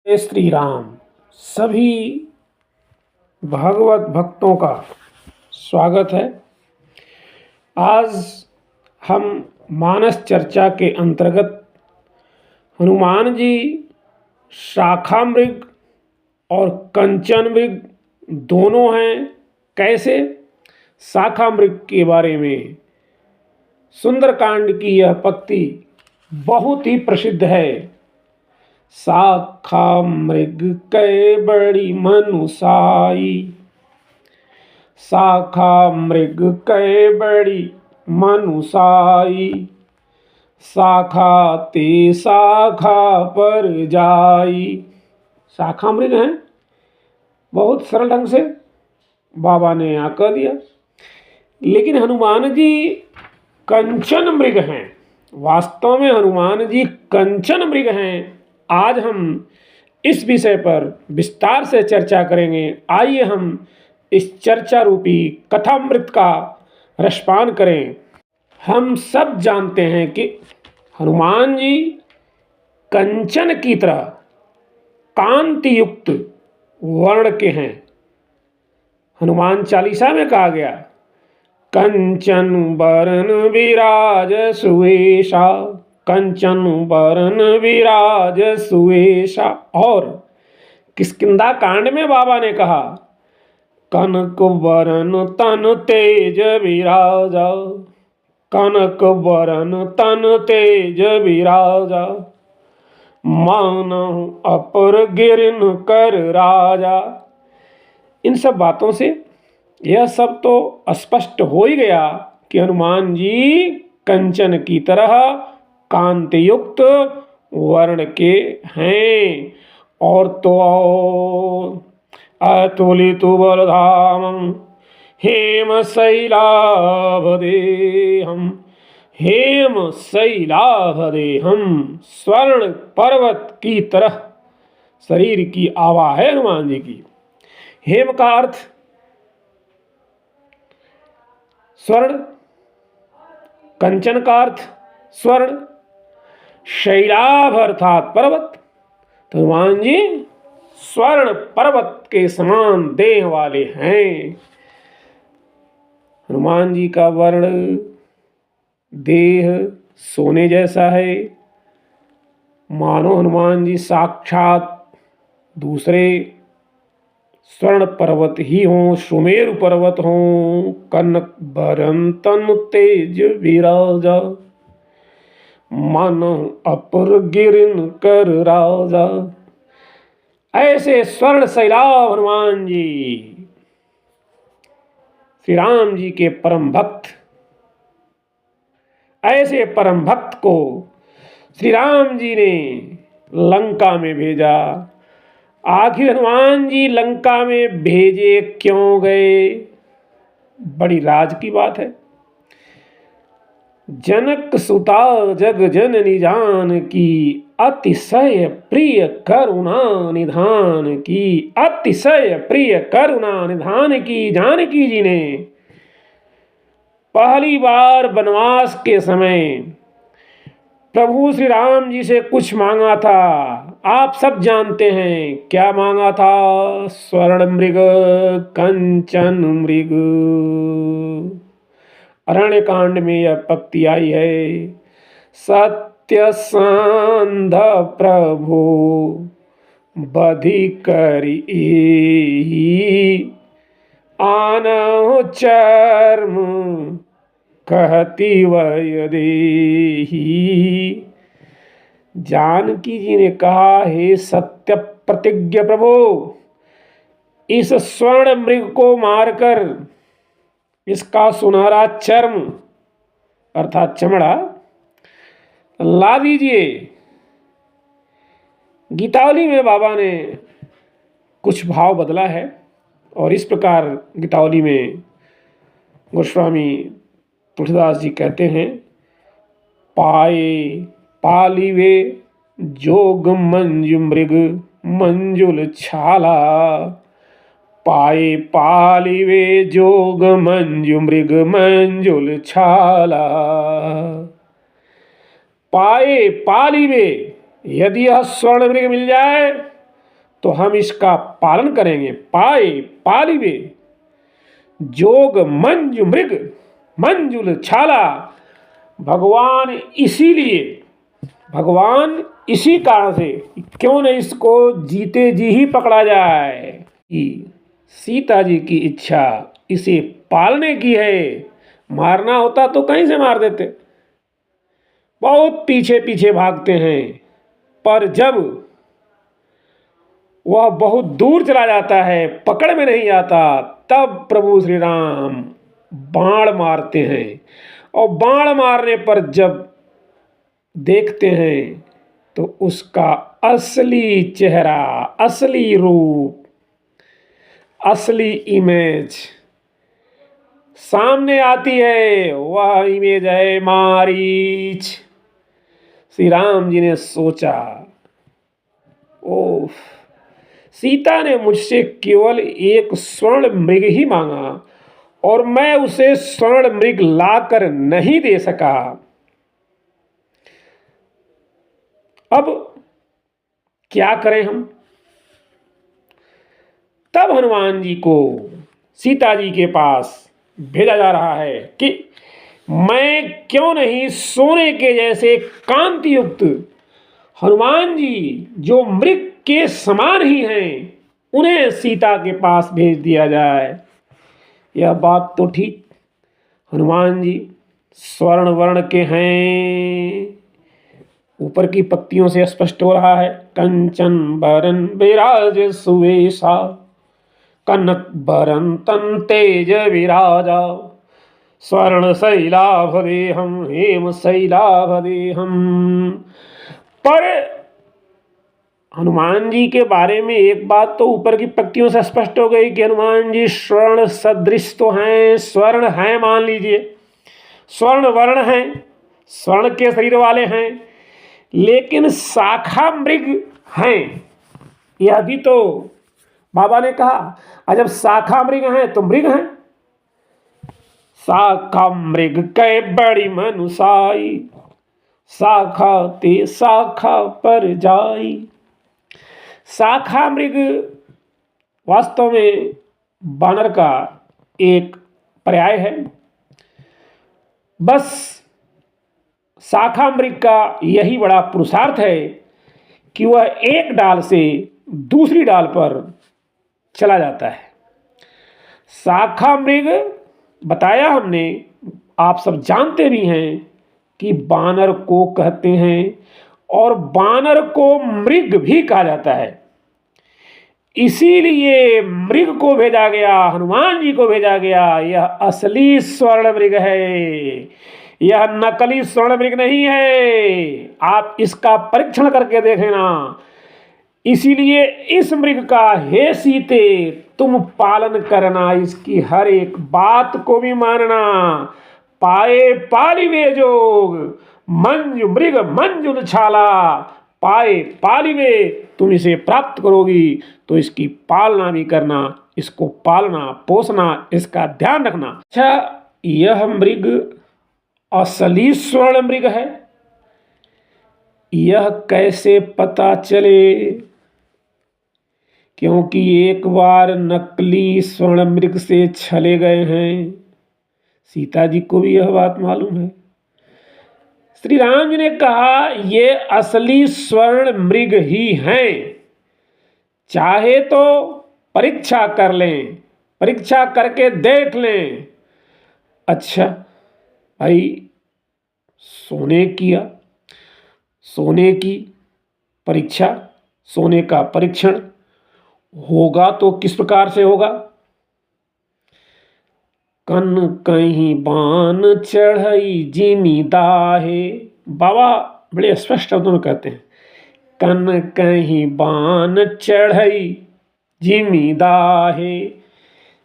जय श्री राम। सभी भागवत भक्तों का स्वागत है। आज हम मानस चर्चा के अंतर्गत हनुमान जी शाखा मृग और कंचन मृग दोनों हैं, कैसे शाखा मृग के बारे में सुंदरकांड की यह पंक्ति बहुत ही प्रसिद्ध है। शाखा मृग कै बड़ी मनुसाई, शाखा मृग कै बड़ी मनुसाई, शाखा ते शाखा पर जाई। शाखा मृग हैं, बहुत सरल ढंग से बाबा ने यहाँ कह दिया। लेकिन हनुमान जी कंचन मृग हैं, वास्तव में हनुमान जी कंचन मृग हैं। आज हम इस विषय पर विस्तार से चर्चा करेंगे। आइए हम इस चर्चा रूपी कथामृत का रसपान करें। हम सब जानते हैं कि हनुमान जी कंचन की तरह कांति युक्त वर्ण के हैं। हनुमान चालीसा में कहा गया, कंचन बरन विराज सुवेशा, कंचन बरन विराज सुवेशा। और किष्किंधा कांड में बाबा ने कहा, कनक बरन तन तेज विराजा, कनक बरन तन तेज विराजा, मानहु अपर गिरन कर राजा। इन सब बातों से यह सब तो स्पष्ट हो ही गया कि हनुमान जी कंचन की तरह कांति युक्त वर्ण के हैं। और तो अतुलित बलधामं हेम शैलाभदेहं, हेम शैलाभदेहं। स्वर्ण पर्वत की तरह शरीर की आभा है हनुमान जी की। हेम का अर्थ स्वर्ण, कंचन का अर्थ स्वर्ण, शैलाभ अर्थात पर्वत। तो हनुमान जी स्वर्ण पर्वत के समान देह वाले हैं। हनुमान जी का वर्ण देह सोने जैसा है, मानो हनुमान जी साक्षात दूसरे स्वर्ण पर्वत ही हों, सुमेरु पर्वत हों। कनक बरन तन तेज विराजा, मानो अपर गिरन कर राजा। ऐसे स्वर्ण शैलाभ हनुमान जी श्री राम जी के परम भक्त। ऐसे परम भक्त को श्री राम जी ने लंका में भेजा। आखिर हनुमान जी लंका में भेजे क्यों गए, बड़ी राज की बात है। जनक सुता जग जननी जान की, अतिशय प्रिय करुणा निधान की, अतिशय प्रिय करुणा निधान की। जानकी जी ने पहली बार वनवास के समय प्रभु श्री राम जी से कुछ मांगा था। आप सब जानते हैं क्या मांगा था। स्वर्ण मृग कंचन मृग। अरण्य कांड में यह पंक्ति आई है, सत्य संध प्रभु बधि करी आनहु चर्म कहती वय देही। जानकी जी ने कहा, हे सत्य प्रतिज्ञ प्रभु, इस स्वर्ण मृग को मारकर इसका सुनहरा चर्म अर्थात चमड़ा ला दीजिए। गीतावली में बाबा ने कुछ भाव बदला है और इस प्रकार गीतावली में गोस्वामी तुलसीदास जी कहते हैं, पाए पालिवे जोग मंजु मृग मंजुल छाला, पाए पालिवे जोग मंजु मृग मंजुल छाला। पाए पालिवे, यदि यह स्वर्ण मृग मिल जाए तो हम इसका पालन करेंगे। पाए पालिवे जोग मंजु मृग मंजुल छाला। भगवान इसी कारण से क्यों न इसको जीते जी ही पकड़ा जाए कि सीता जी की इच्छा इसे पालने की है। मारना होता तो कहीं से मार देते। बहुत पीछे पीछे भागते हैं, पर जब वह बहुत दूर चला जाता है, पकड़ में नहीं आता, तब प्रभु श्री राम बाण मारते हैं। और बाण मारने पर जब देखते हैं तो उसका असली चेहरा, असली रूप, असली इमेज सामने आती है। वह इमेज है मारीच। श्री राम जी ने सोचा, ओह, सीता ने मुझसे केवल एक स्वर्ण मृग ही मांगा और मैं उसे स्वर्ण मृग लाकर नहीं दे सका। अब क्या करें हम? तब हनुमान जी को सीता जी के पास भेजा जा रहा है कि मैं क्यों नहीं सोने के जैसे कांति युक्त हनुमान जी जो मृग के समान ही हैं, उन्हें सीता के पास भेज दिया जाए। यह बात तो ठीक, हनुमान जी स्वर्ण वर्ण के हैं, ऊपर की पंक्तियों से स्पष्ट हो रहा है। कंचन बरन विराज सुवेशा कनक बरन तन तेज विराजा स्वर्ण शैलाभ देहम हेम शैलाभ देहम। पर हनुमान जी के बारे में एक बात तो ऊपर की पंक्तियों से स्पष्ट हो गई कि हनुमान जी स्वर्ण सदृश तो हैं, स्वर्ण हैं, मान लीजिए स्वर्ण वर्ण हैं, स्वर्ण के शरीर वाले हैं, लेकिन शाखा मृग हैं। यह भी तो बाबा ने कहा, जब शाखा मृग हैं तो मृग हैं। शाखा मृग कै बड़ी मनुसाई शाखा ते शाखा पर जाई। शाखा मृग वास्तव में बानर का एक पर्याय है। बस शाखा मृग का यही बड़ा पुरुषार्थ है कि वह एक डाल से दूसरी डाल पर चला जाता है। शाखा मृग बताया हमने, आप सब जानते भी हैं कि बानर को कहते हैं और बानर को मृग भी कहा जाता है। इसीलिए मृग को भेजा गया, हनुमान जी को भेजा गया। यह असली स्वर्ण मृग है, यह नकली स्वर्ण मृग नहीं है। आप इसका परीक्षण करके देखना। इसीलिए इस मृग का हे सीते तुम पालन करना, इसकी हर एक बात को भी मानना। पाए पालिवे जोग मंजु मृग मंजुल छाला। पाए पालिवे, तुम इसे प्राप्त करोगी तो इसकी पालना भी करना, इसको पालना पोसना, इसका ध्यान रखना। अच्छा, यह मृग असली स्वर्ण मृग है, यह कैसे पता चले? क्योंकि एक बार नकली स्वर्ण मृग से छले गए हैं। सीता जी को भी यह बात मालूम है। श्री राम जी ने कहा ये असली स्वर्ण मृग ही हैं, चाहे तो परीक्षा कर लें, परीक्षा करके देख लें। अच्छा भाई, सोने की परीक्षा, सोने का परीक्षण होगा तो किस प्रकार से होगा? कन कहीं बान चढ़ई जिमी दाहे। बाबा बड़े स्पष्ट शब्दों में कहते हैं, कन कहीं बान चढ़ई जिमी दाहे।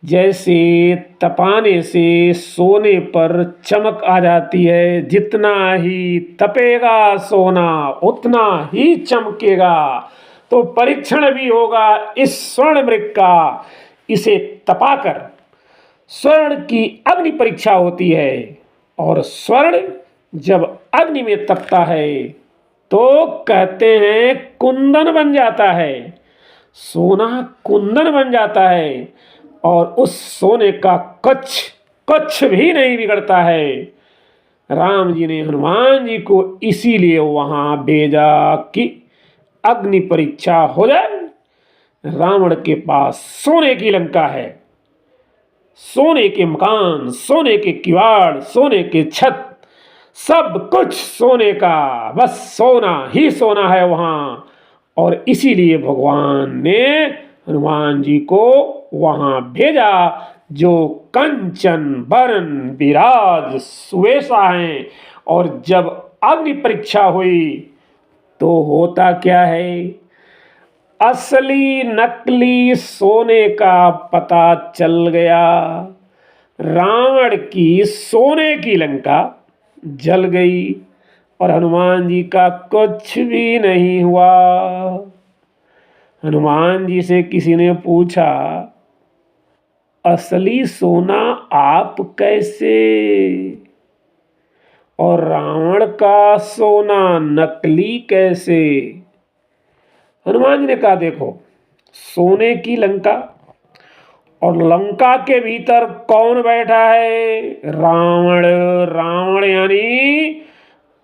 जैसे तपाने से सोने पर चमक आ जाती है, जितना ही तपेगा सोना उतना ही चमकेगा। तो परीक्षण भी होगा इस स्वर्ण मृग का। इसे तपाकर स्वर्ण की अग्नि परीक्षा होती है, और स्वर्ण जब अग्नि में तपता है तो कहते हैं कुंदन बन जाता है। सोना कुंदन बन जाता है और उस सोने का कुछ भी नहीं बिगड़ता है। राम जी ने हनुमान जी को इसीलिए वहां भेजा कि अग्नि परीक्षा हो जाए। रावण के पास सोने की लंका है, सोने के मकान, सोने के किवाड़, सोने के छत, सब कुछ सोने का, बस सोना ही सोना है वहां। और इसीलिए भगवान ने हनुमान जी को वहां भेजा, जो कंचन बरन विराज सुवेशा हैं। और जब अग्नि परीक्षा हुई तो होता क्या है, असली नकली सोने का पता चल गया। रावण की सोने की लंका जल गई और हनुमान जी का कुछ भी नहीं हुआ। हनुमान जी से किसी ने पूछा, असली सोना आप कैसे, और रावण का सोना नकली कैसे? हनुमान जी ने कहा, देखो, सोने की लंका और लंका के भीतर कौन बैठा है? रावण। रावण यानी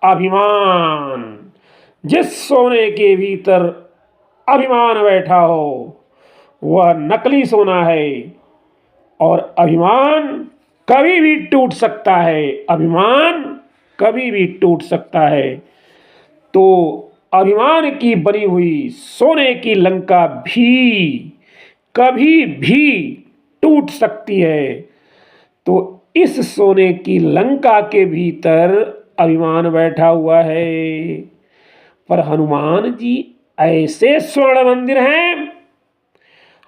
अभिमान। जिस सोने के भीतर अभिमान बैठा हो वह नकली सोना है। और अभिमान कभी भी टूट सकता है, अभिमान कभी भी टूट सकता है। तो अभिमान की बनी हुई सोने की लंका भी कभी भी टूट सकती है। तो इस सोने की लंका के भीतर अभिमान बैठा हुआ है। पर हनुमान जी ऐसे स्वर्ण मंदिर हैं,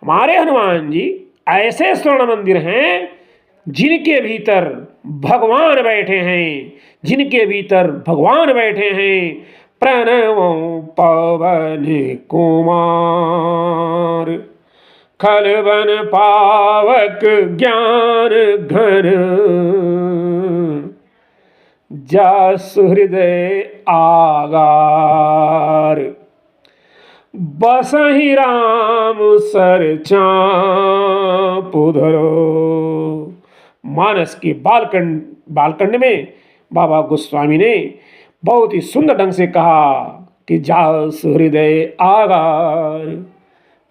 हमारे हनुमान जी ऐसे स्वर्ण मंदिर हैं जिनके भीतर भगवान बैठे हैं, जिनके भीतर भगवान बैठे हैं। प्रणव पवन कुमार, खलबन पावक ज्ञान घन, जासु हृदय आगार, बसहि राम सर चाँप धरो। मानस के बालकंड में बाबा गोस्वामी ने बहुत ही सुंदर ढंग से कहा कि जासु हृदय आगार,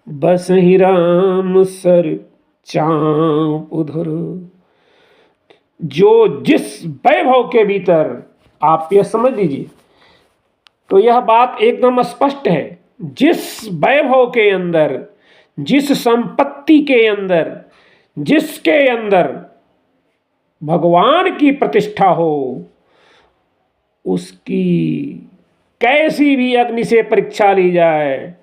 बसहि राम सर चाँप धरो। जो जिस वैभव के भीतर, आप यह समझ लीजिए, तो यह बात एकदम स्पष्ट है, जिस वैभव के अंदर, जिस संपत्ति के अंदर, जिसके अंदर भगवान की प्रतिष्ठा हो, उसकी कैसी भी अग्नि से परीक्षा ली जाए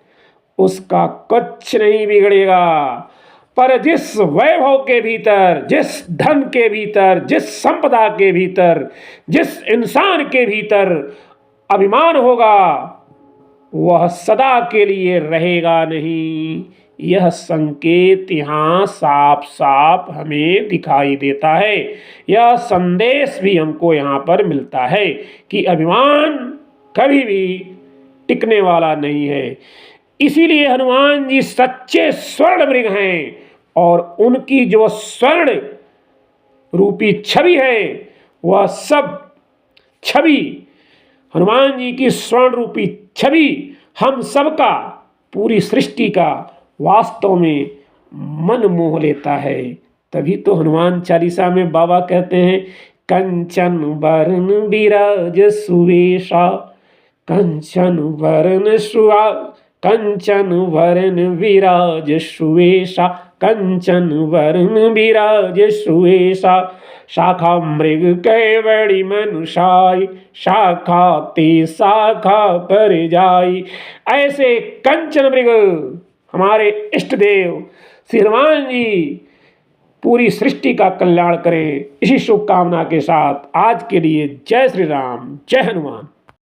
उसका कुछ नहीं बिगड़ेगा। पर जिस वैभव के भीतर, जिस धन के भीतर, जिस संपदा के भीतर, जिस इंसान के भीतर अभिमान होगा वह सदा के लिए रहेगा नहीं। यह संकेत यहाँ साफ साफ हमें दिखाई देता है। यह संदेश भी हमको यहाँ पर मिलता है कि अभिमान कभी भी टिकने वाला नहीं है। इसीलिए हनुमान जी सच्चे स्वर्ण मृग हैं और उनकी जो स्वर्ण रूपी छवि है वह सब छवि, हनुमान जी की स्वर्ण रूपी छवि हम सबका, पूरी सृष्टि का वास्तव में मन मोह लेता है। तभी तो हनुमान चालीसा में बाबा कहते हैं, कंचन वरण विराज सुवेशा, कंचन वरण विराज सुवेशा, कंचन वरण विराज सुवेशा, शाखा मृग कैवड़ी मनुषाई, शाखा ते शाखा पर जाई। ऐसे कंचन मृग हमारे इष्ट देव श्री हनुमान जी पूरी सृष्टि का कल्याण करें। इसी शुभकामना के साथ आज के लिए जय श्री राम, जय हनुमान।